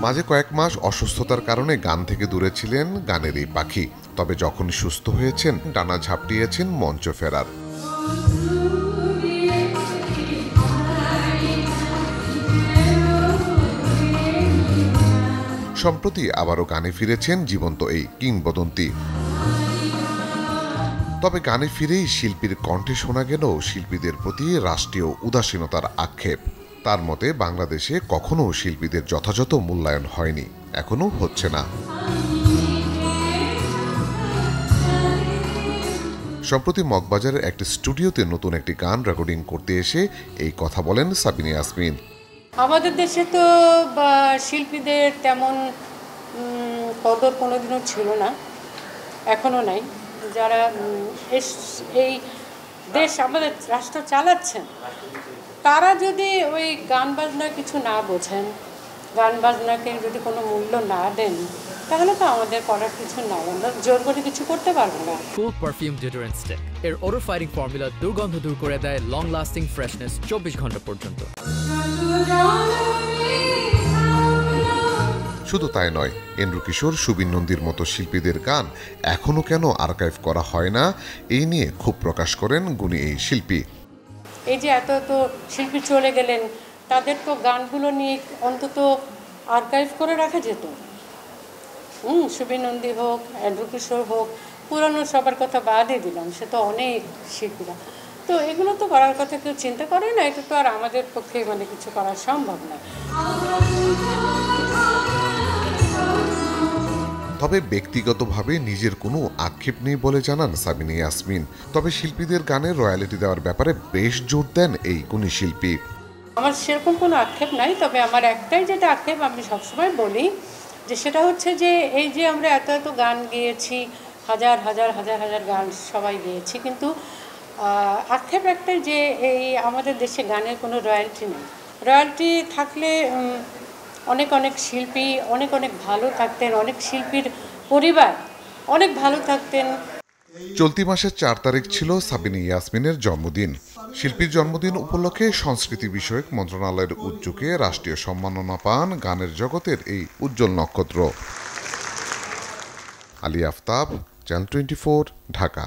মাঝে কয়েক মাস অসুস্থতার কারণে গান থেকে দূরে ছিলেন গানের এই পাখি। তবে যখন সুস্থ হয়েছেন ডানা ঝাপটিয়েছেন মঞ্চ ফেরার। সম্প্রতি আবারও গানে ফিরেছেন জীবন্ত এই কিংবদন্তি। তবে গানে ফিরেই শিল্পীর কণ্ঠে শোনা গেল শিল্পীদের প্রতি রাষ্ট্রীয় উদাসীনতার আক্ষেপ। তার মতে বাংলাদেশে কখনো শিল্পীদের যথাযথ মূল্যায়ন হয়নি, এখনো হচ্ছে না। সম্প্রতি মগবাজারের একটি স্টুডিওতে নতুন একটি গান রেকর্ডিং করতে এসে এই কথা বলেন সাবিনা ইয়াসমিন। আমাদের দেশে তো শিল্পীদের তেমন কদর কোনোদিনও ছিল না, এখনো নাই। যারা এই দেশ আমাদের রাষ্ট্র চালাচ্ছেন তারা যদি ওই গান বাজনা কিছু না বোঝেন, গান বাজনাকে যদি কোনো মূল্য না দেন, তাহলে তো আমাদের করার কিছু নাই, আমরা জোর করে কিছু করতে পারবো না। কুল পারফিউম ডিওডোরেন্ট স্টিক এর ওডর ফাইটিং ফর্মুলা দুর্গন্ধ দূর করে দেয় লং লাস্টিং ফ্রেশনেস 24 ঘন্টা পর্যন্ত। শুধু তাই নয়, এন্ড্রু কিশোর, সুবীর নন্দীর মতো শিল্পীদের গান এখনো কেন আর্কাইভ করা হয় না, এই নিয়ে ক্ষোভ প্রকাশ করেন গুণী এই শিল্পী। এই যে এত এত শিল্পী চলে গেলেন, তাদের তো গানগুলো নিয়ে অন্তত আর্কাইভ করে রাখা যেত। সুবীর নন্দী হোক, এন্ড্রু কিশোর হোক, পুরানো সবার কথা বাদই দিলাম, সে তো অনেক শিল্পীরা, তো এগুলো তো করার কথা কেউ চিন্তা করে না। এটা তো আর আমাদের পক্ষে কিছু করা সম্ভব না। তবে ব্যক্তিগতভাবে নিজের কোনো আক্ষেপ নেই বলে জানান সাবিনা ইয়াসমিন। তবে শিল্পীদের গানে রয়্যালিটি দেওয়ার ব্যাপারে বেশ জোর দেন এই গুণী শিল্পী। আমার সেরকম কোনো আক্ষেপ নাই, তবে আমার একটাই যেটা আক্ষেপ আমি সবসময় বলি, যে সেটা হচ্ছে যে এই যে আমরা এত এত গান গেয়েছি, হাজার হাজার হাজার হাজার গান সবাই গেয়েছি, কিন্তু আক্ষেপ একটাই যে এই আমাদের দেশে গানের কোনো রয়্যালটি নেই। রয়্যালটি থাকলে অনেক অনেক শিল্পী অনেক অনেক ভালো থাকতেন, অনেক শিল্পীর পরিবার অনেক ভালো থাকতেন। চলতি মাসের 4 তারিখ ছিল সাবিনা ইয়াসমিনের জন্মদিন। শিল্পীর জন্মদিন উপলক্ষে সংস্কৃতি বিষয়ক মন্ত্রণালয়ের উদ্যোগে রাষ্ট্রীয় সম্মাননা পান গানের জগতের এই উজ্জ্বল নক্ষত্র। আলী আফতাব, চ্যানেল 24, ঢাকা।